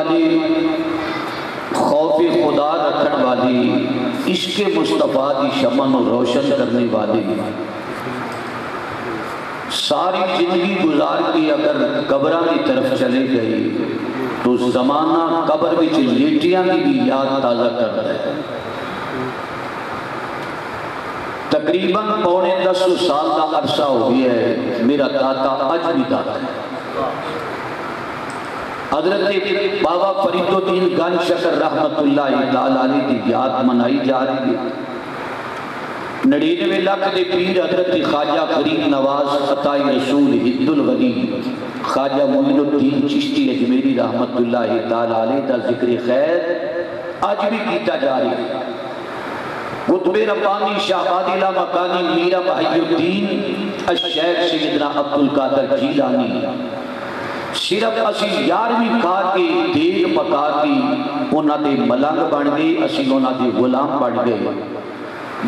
والے، خوف خدا رکھن والی، عشق مصطفیٰ دی شمع نو روشن کرنے والی، ساری زندگی گزار کے اگر قبراں کی طرف چلے گئی تو زمانہ قبر وچ لیٹیاں کی بھی یاد تازہ کرتا ہے۔ تقریباً 10 سال کا عرصہ ہو گیا ہے، میرا داتا اج بھی داتا ہے۔ حضرت بابا فرید الدین گنج شکر رحمت اللہ تعالی علیہ کی یاد منائی جا رہی ہے۔ 99 لاکھ دے پیر حضرت خواجہ فرید نواز عطائی رسول ہند الولی خواجہ معین الدین چشتی اجمیری رحمت اللہ تعالی علیہ دا ذکر خیر آج بھی کیتا جا رہی ہے۔ قطب ربانی شاہ عادلہ مکانی میرا بھائی الدین الشیخ سیدنا عبد القادر جیلانی صرف اسی 11ویں کھا کے دیگ پکا کے انہاں دے ملنگ بن گئے، اسی انہاں دے غلام بن گئے۔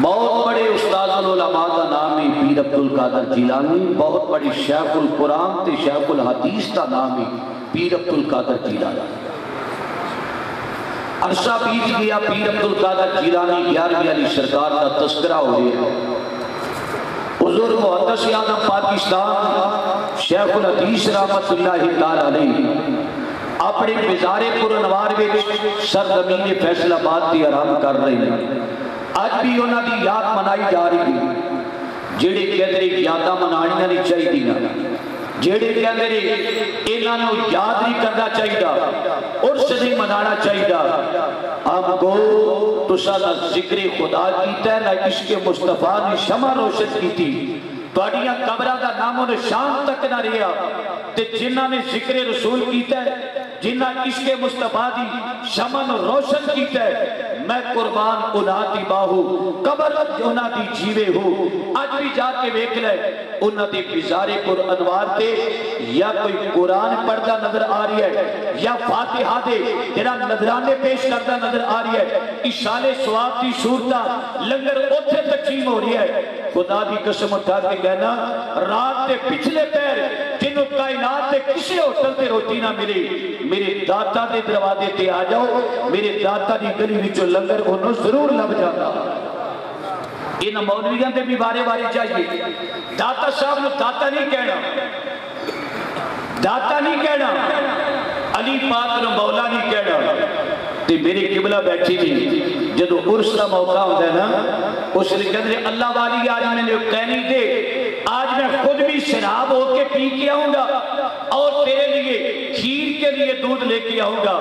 بہت بڑے استاد العلماء کا نام ہے پیر عبد القادر جیلانی، بہت بڑی شیخ القرآن تے شیخ الحدیث کا نام ہے پیر عبد القادر جیلانی۔ عرصہ بیت گیا، پیر عبد القادر جیلانی 11ویں علی سرکار کا تذکرہ ہو گیا۔ حضور محدث اعظم پاکستان شیخ الحدیث رحمت اللہ تعالی علیہ اپنے مزار پر انوار وچ سرزمین فیصل آباد دی آرام کر رہے ہیں۔ آج بھی انہاں دی یاد منائی جا رہی ہے۔ جڑے کہندے یاداں منانیاں نہیں چاہیدیاں، جڑے کہندے انہاں نوں یاد نہیں کرنا چاہیدا، عرس نہیں منانا چاہیدا، آپ کو تساں دا ذکر خدا کیتا ہے نہ عشق مصطفیٰ نے شمع روشن کیتی، تہاڈیاں قبراں دا نام و نشان تک نہ رہیا، تے جنہاں نے ذکر رسول کیتا ہے، جنہاں عشق مصطفیٰ دی شمع نو روشن کیتا ہے، میں قربان انہاں دی باہو قبر انہاں دی جیوے ہو۔ آج بھی جا کے ویکھ لے انہاں دی مزارے پر انوار تے یا کوئی قرآن پڑھدا نظر آ رہی ہے یا فاتحہ دے جڑا نظرانے پیش کردا نظر آ رہی ہے، اشال ثواب دی صورتاں لنگر اوتھے تقسیم ہو رہی ہے۔ خدا دی قسم اٹھا کے کہنا رات دے پچھلے پیر جنوں کائنات دے کسی ہوٹل تے روٹی نہ ملی، میرے داتا دے دروازے تے آ جاؤ، میرے داتا دی گلی وچوں لنگر انہوں ضرور لب جاتا۔ ان مولویاں دے بھی بارے بارے چاہیے، داتا صاحب نو داتا نہیں کہنا، داتا نہیں کہنا، علی پاک نو مولا نہیں کہنا۔ تے میری قبلہ بیٹھی تھی جدو عرس کا موقع ہوتا ہے نا، اس نے کہتے ہیں اللہ والی آج میں نے کہنی دے، آج میں خود بھی شراب ہو کے پی کے آؤں گا اور تیرے لیے کھیر کے لیے دودھ لے کے آؤں گا۔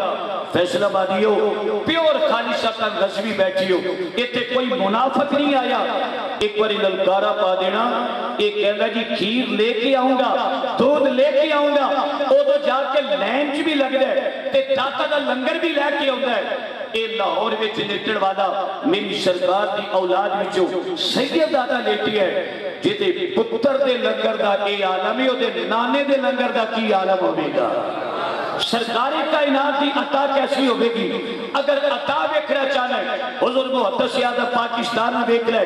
فیصلہ آبادی ہو، پیور خالصہ غزوی بیٹھی ہو، اتنے کوئی منافق نہیں آیا۔ ایک باری للکارہ پا دینا، ایک کہنا جی کھیر لے کے آؤں گا، دودھ لے کے آؤں گا، او تو جا کے لینچ بھی لگ دے تے داتا دا لنگر بھی لے کے آؤں ہے۔ اے لاہور وچ لیٹن والا میری سرکار دی اولاد وچوں سید دادا لیٹی ہے، جیتے پتر دے لنگر دا اے عالم ہے، او دے نانے دے لنگر دا کی عالم ہوئے گا۔ سرکاری کائنات دی عطا کیسی ہوئے گی؟ اگر عطا ویکھنا چاہنا ہے حضور محدث اعظم پاکستان میں ویکھ لے،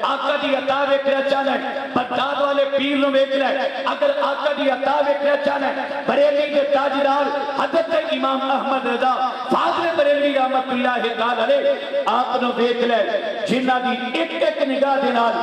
آقا دی عطا ویکھنا چاہنا ہے بغداد والے پیر نو ویکھ لے، اگر آقا دی عطا ویکھنا چاہنا ہے بریلی کے تاجدار حضرت امام احمد رضا فاضل بریلی رحمت اللہ تعالی علیہ آپ نو ویکھ لے، جنہاں دی ایک ایک نگاہ دے نال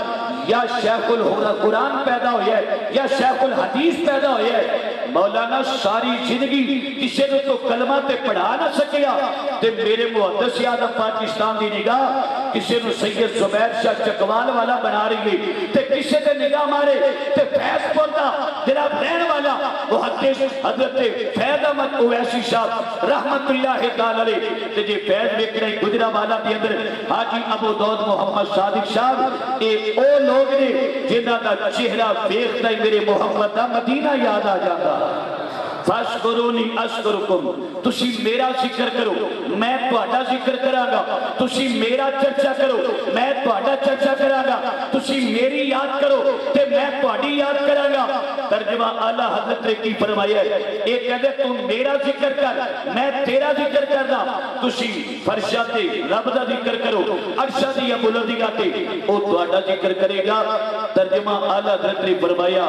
یا شیخ القرآن پیدا ہویا ہے یا شیخ الحدیث پیدا ہویا ہے۔ مولانا ساری زندگی کسی نے تو کلمہ تے پڑھا نہ سکیا، تے میرے محدث اعظم پاکستان دی نگاہ کسی نے سید زبیر شاہ چکوال والا بنا رہی ہے، تے کسی نے نگاہ مارے تے فیض پورتا جناب رہن والا محدث حضرت فیض احمد اویسی صاحب رحمت اللہ تعالی علیہ، تے جے فیض ویکھنا گجرا والا دی اندر حاجی ابو داؤد محمد صادق صاحب، اے او لوگ نے جنہاں دا چہرہ ویکھدا ہی میرے محمد دا مدینہ یاد آ جاتا۔ فاشکرونی اشکرکم، تسی میرا ذکر کرو میں تہاڈا ذکر کراں گا، تسی میرا چرچا کرو میں تہاڈا چرچا کراں گا، تسی میری یاد کرو تے میں تہاڈی یاد کراں گا۔ ترجمہ اعلی حضرت نے کی فرمایا ہے، اے کہدے تو میرا ذکر کر میں تیرا ذکر کردا، تسی فرشاں تے رب دا ذکر کرو، عرشاں دی بلندیاں تے او تہاڈا ذکر کرے گا۔ ترجمہ اعلی حضرت نے فرمایا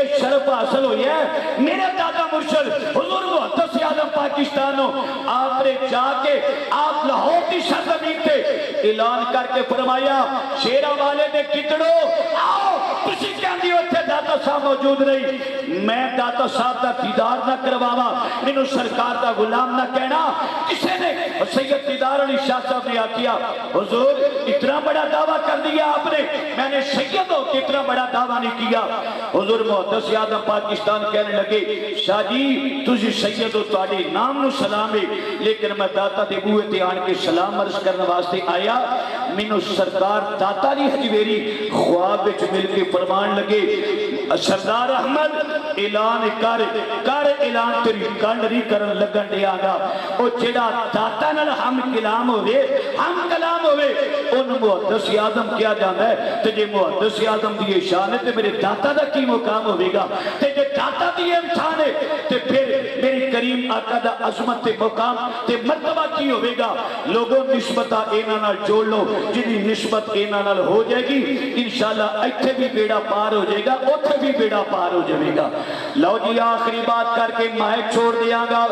یہ شرف حاصل ہوئی ہے میرے دادا مرشد حضور محدث اعظم پاکستانوں آپ نے جا کے آپ لاہور کی سرزمین پہ اعلان کر کے فرمایا شیرا والے نے کتڑو آؤ تسی کہندی ہو تے داتا صاحب موجود نہیں میں داتا صاحب دا دیدار نہ کرواواں مینوں سرکار دا غلام نہ کہنا کسے نے سید دیدار علی شاہ صاحب نے کیا حضور اتنا بڑا دعویٰ کر دیا آپ نے میں نے سید ہو کہ اتنا بڑا دعویٰ نہیں کیا حضور محدث اعظم پاکستان کہنے لگے شاہ جی تجھے سید ہو تواڈے نام نو سلام ہے لیکن میں داتا دے بوئے تے آن کے سلام عرض کرنے واسطے آیا مینوں سرکار داتا دی حجویری خواب وچ مل کے فرمان لگے سردار احمد اعلان کر اعلان تیری کنڈری کرن لگن دیا گا او جڑا داتا نال ہم کلام ہوئے ان محدث اعظم کیا جانا ہے تے جے محدث اعظم دی شان ہے تے میرے داتا دا کی مقام ہوئے گا تے جے داتا دی شان ہے تے پھر میری کریم آقا دا عظمت تے مقام تے مرتبہ کی ہوئے گا لوگوں نسبتہ اینا نال جوڑ لو جنہی نسبت اینا نال ہو جائے گی انشاءاللہ ایتھے بھی بیڑا پار ہو جائے گا اوتھے بھی بیڑا پار ہو جائے گا لو جی آخری بات کر کے مائک چھوڑ دیا گا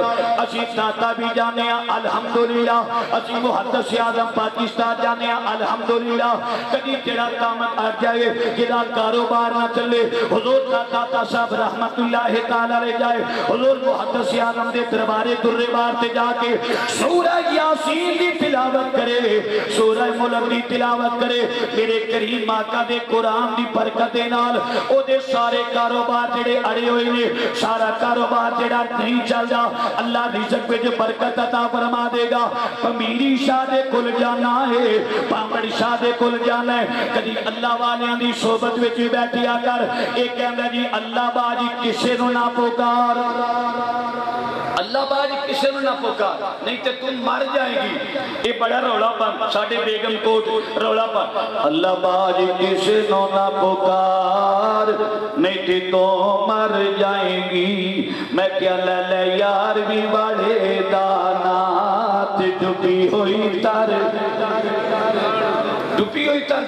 اسی داتا بھی جانے ہیں الحمدللہ اسی محدث اعظم پاکستان جانے ہیں الحمدللہ کدی تیرا کام آ جائے جدا کاروبار نہ چلے حضور کا داتا صاحب رحمت اللہ تعالی لے جائے حضور محدث اعظم دے دربارے درے بار تے جا کے سورہ یاسین دی تلاوت کرے سورہ ملک دی تلاوت کرے میرے کریم آقا دے قرآن دی برکت دے نال او دے سارے کاروبار جڑے اڑے ہوئے نے سارا کاروبار جڑا نہیں چلدا اللہ رزق وچ برکت عطا فرما دے گا پمیری شاہ دے کل جانا ہے پامڑ شاہ دے کل جانا ہے کدی اللہ والیاں دی صحبت وچ بیٹھیا کر اے کہندا جی اللہ باجی کسے نو نہ پکار اللہ باجی کسے نو نہ پکار نہیں تے تم مر جائے گی اے بڑا رولا پا ساڈے بیگم کوٹ رولا پا اللہ باجی کسے نو نہ پکار نہیں تے تو مر جائیں گی میں کیا لے یار بھی بڑے دانا تے ڈبی ہوئی تر ڈبی ہوئی تر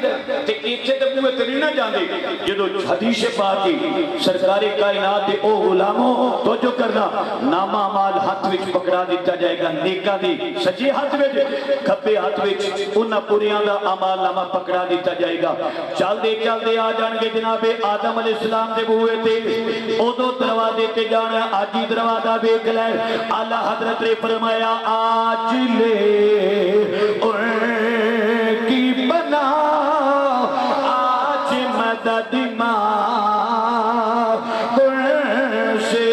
تے ایتھے تے بوئے تے نہ جاندے جدو حدیث پاک کی سرکار کائنات دے او غلاموں تو جو کرنا نامہ مال ہاتھ وچ پکڑا دیتا جائے گا نیکاں دی سجے ہاتھ وچ کھبے ہاتھ وچ انہاں پوریاں دا اعمال نامہ پکڑا دیتا جائے گا چل دے آ جان گے جناب آدم علیہ السلام دے بوئے تے اودو دروازے تے جانا آجی دروازہ ویکھ لے اعلی حضرت نے فرمایا آج لے کی بنا آج مدد سے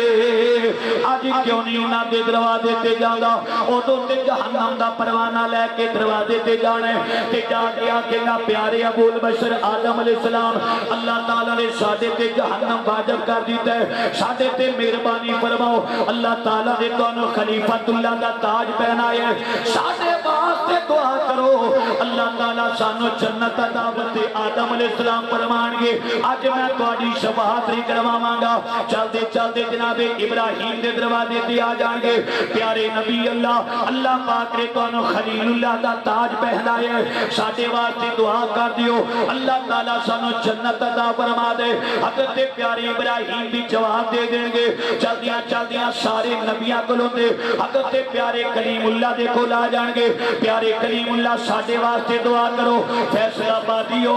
آج کیوں نہیں انہاں دے دروازے تے جانا اودو تے جہنم دا پروانہ لے کے دروازے تے جانے تے جا کے آکے گا پیارے ابو البشر آدم علیہ السلام اللہ تعالیٰ نے ساڑھے تے جہنم واجب کر دیتا ہے ساڑھے تے مہربانی فرماؤ اللہ تعالیٰ نے تو خلیفت اللہ دا تاج پہنائے ساڑھے واسطے دعا کرو اللہ تعالیٰ سانو جنت دعوت آدم علیہ السلام فرمان گے آج میں تواڈی شفاعت نہیں کرواواں گا چل دے جناب ابراہیم دے دروازے تے آ جان گے پیارے نبی اللہ پاک نے تو خلیل اللہ دا تاج پہنائے ساڑھے واسطے دعا کر دیو اللہ تعالیٰ سانو جنت عطا فرما دے حضرت پیارے ابراہیم بھی جواب دے دیں گے چل دیاں سارے نبیاں کلوں دے حضرت پیارے کلیم اللہ دے کھول آ جان گے پیارے کلیم اللہ ساڑھے واسطے دعا کرو فیصلہ بادیو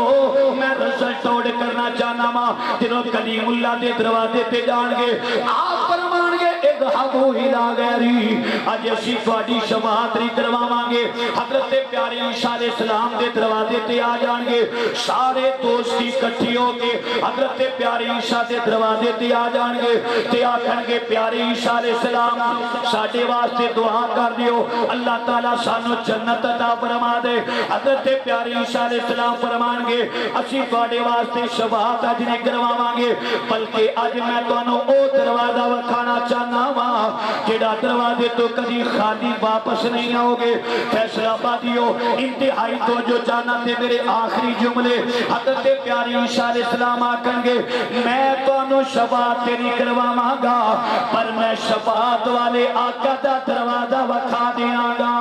میں رزلٹ توڑ کرنا چاہنا ماں جنہوں کلیم اللہ دے دروازے تے جان گے آپ فرمان گے اذهبوا الى غیری آج اسی تواڈی شفاعت نہیں کرواواں گے حضرت پیارے عیسیٰ علیہ السلام دے دروازے تے آ جان گے سارے دوستی اکٹھی ہو کے حضرت پیارے عیسیٰ دے دروازے تے آ جان گے تے آکھن گے پیارے عیسیٰ علیہ السلام ساڈے واسطے دعا کر دیو اللہ تعالیٰ سانو جنت عطا فرما دے حضرت پیارے عیسیٰ علیہ السلام فرمان گے اسی تواڈے واسطے شفاعت اج نہیں کرواواں گے بلکہ اج میں تانوں او دروازہ وکھانا چاہنا وا جڑا دروازے تو کبھی خالی واپس نہیں آؤ گے فیصلہ بادیو انتہائی تو جو جانا تے میرے آخری جملے حضرت پیارے عیسیٰ علیہ السلام آکھن گے میں تانوں شفاعت نہیں کرواواں گا پر میں شفاعت والے آقا دا دروازہ وکھا دیاں گا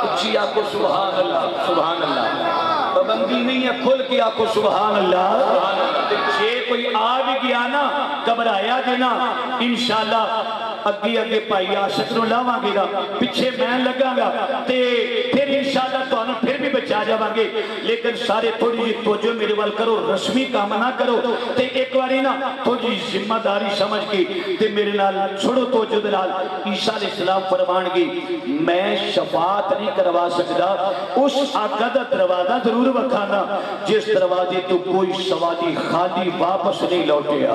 اچھی آکو سبحان اللہ پابندی نہیں ہے کھل کے آکو سبحان اللہ کوئی آ بھی گیا نا گھبرایا جے نا انشاءاللہ اگے اگے بھائی عاشق نو لاواں گے نا پیچھے میں لگاں گا تے پھر انشاءاللہ تانوں پھر بھی بچا جاواں گے لیکن سارے تھوڑی جی توجہ میرے وال کرو رسمی کام نہ کرو تے ایک باری نا تھوڑی ذمہ داری سمجھ کے تے میرے نال چھوڑو توجہ دے نال عیسیٰ علیہ السلام فرمان گے میں شفاعت نہیں کروا سکدا اس آقا دا دروازہ ضرور وکھانا جس دروازے تو کوئی سواری خالی واپس نہیں لوٹیا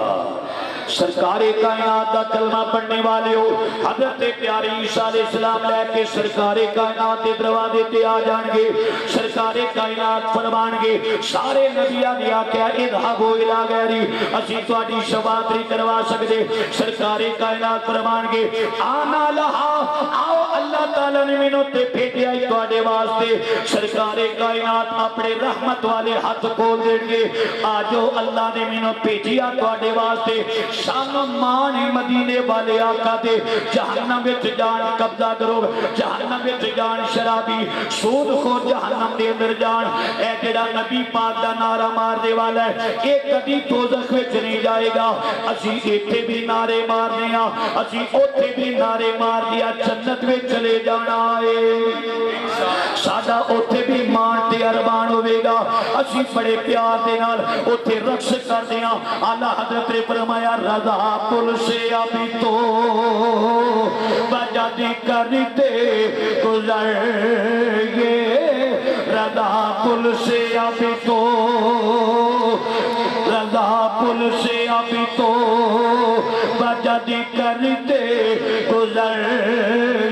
سرکار کائنات دا کلمہ پڑھنے والے ہو حضرت پیارے عیسیٰ علیہ السلام لے کے سرکار کائنات دے دروازے تے آ جان گے سرکار کائنات فرمان گے سارے نبیاں نے آکھیا اذهبوا الی غیری اسی تہاڈی شفاعت نہیں کروا سکدے سرکار کائنات فرمان گے آنا لہا آؤ اللہ تعالیٰ نے مینوں تے بھیجیا ہے تہاڈے واسطے سرکار کائنات اپنے رحمت والے ہاتھ کھول دیں گے آجو اللہ نے مینوں بھیجیا تہاڈے واسطے شام مان مدینے والے آقا دے جہنم وچ جان قبضہ کرو جہنم وچ جان شرابی سود خور جہنم دے اندر جان اے جڑا نبی پاک دا نعرہ مار دے والا ہے اے کدی دوزخ وچ نہیں جائے گا اسی ایتھے بھی نعرے مارنے ہاں اسی اوتھے بھی نعرے مار دیا جنت وچ چلے جانا ہے ساڈا اوتھے بھی مان تے ارمان ہوے گا اسی بڑے پیار دے نال اوتھے رقص کردے ہاں اعلی حضرت نے فرمایا رضا پل سے ابھی تو بجا کرتے گزر گئے رضا پل سے ابھی تو رضا پل سے ابھی تو بجا کرتے گزر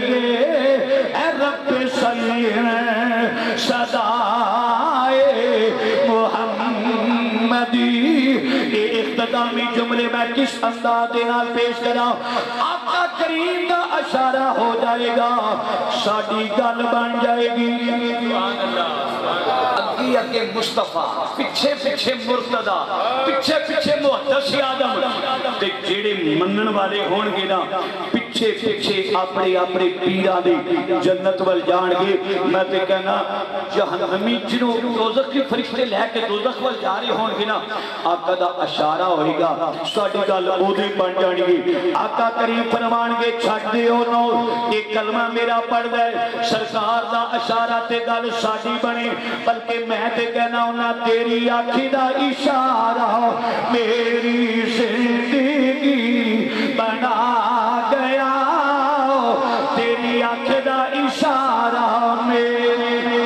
گئے اے رب صلی صدائے محمدی اختتامی جملے میں کس انداز نال پیش کرا آقا کریم کا اشارہ ہو جائے گا ساڈی گل بن جائے گی اگے اگے مصطفیٰ پیچھے پیچھے مرتضی پیچھے پیچھے محدث آدم تے جڑے منن والے ہون گے نا پیچھے پیچھے اپنے اپنے پیراں دی جنت ول جان گے میں تے کہنا جہنمی جنوں دوزخ کے فرشتے لے کے دوزخ ول جا رہے ہون گے نا آقا دا اشارہ ہوئے گا ساڈی گل اودی بن جانی گی آقا کریم فرمان گے چھڈ دیو نو ایک کلمہ میرا پڑھ دے سرکار دا اشارہ تے گل ساڈی بنے بلکہ میں تے کہنا ہونا تیری آنکھ دا اشارہ میری زندگی بنا گیا تیری آنکھ دا اشارہ میری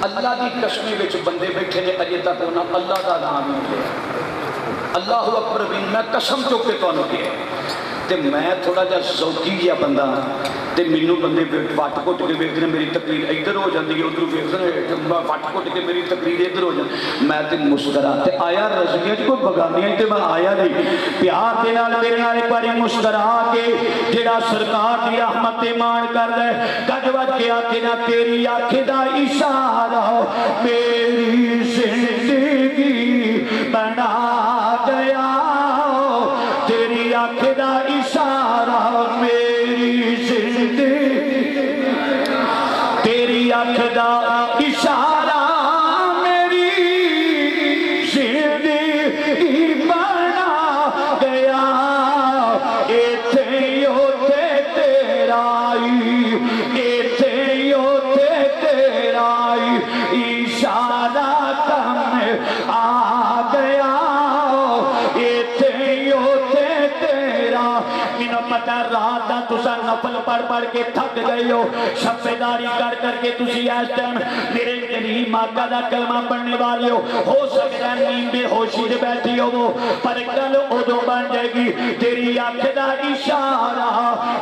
اللہ دی قسمی وچ بندے بیٹھے نے اجے تک انہاں اللہ دا نام نہیں لیا اللہ اکبر بھی میں قسم چک کے تانوں کہے تے میں تھوڑا جا ذوقی جہا بندہ تے مینوں بندے وٹ گھٹ کے ویکھدے میری تقریر ادھر ہو جاندی ہے ادھر ویکھدے وٹ گھٹ کے میری تقریر ادھر ہو جاندی میں تے مسکرا تے آیا رضیاں کوئی بگانیاں تے میں آیا نہیں پیار دے نال میرے نال ایک باری مسکرا کے جڑا سرکار دی رحمت تے مان کردا ہے گج وج کے آکھے نا تیری آنکھ دا اشارہ میری زندگی بنا گیا تیری آنکھ دا اشارہ میری زندگی تیری آنکھ دا اشارہ میری زندگی بنا گیا ایتھے ہوتے تیرائی ایتھے ہوتے تیرائی اشارہ کم آ گیا پتہ رات دا تسا نفل پڑھ پڑھ کے تھک گئے ہو شبیداری کر کر کے تسی اس ٹائم میرے کریم آقا دا کلمہ پڑھنے والے ہو سکتا ہے نیند بے ہوشی دے بیٹھی ہو پر گل ادو بن جائے گی تیری آنکھ دا اشارہ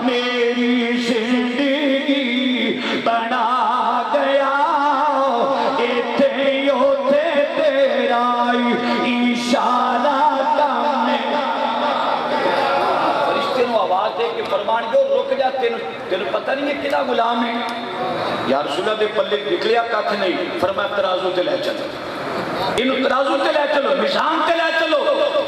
میری زندگی بنا گیا ایتھے ہوتے تیرائی اشارہ فرمان جو رک جا تین پتہ نہیں ہے کدا غلام ہے یا رسول اللہ دے پلے نکلیا کھ نہیں فرمایا ترازو تے لے چلو انہوں ترازو تے لے چلو میزان تے لے چلو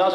10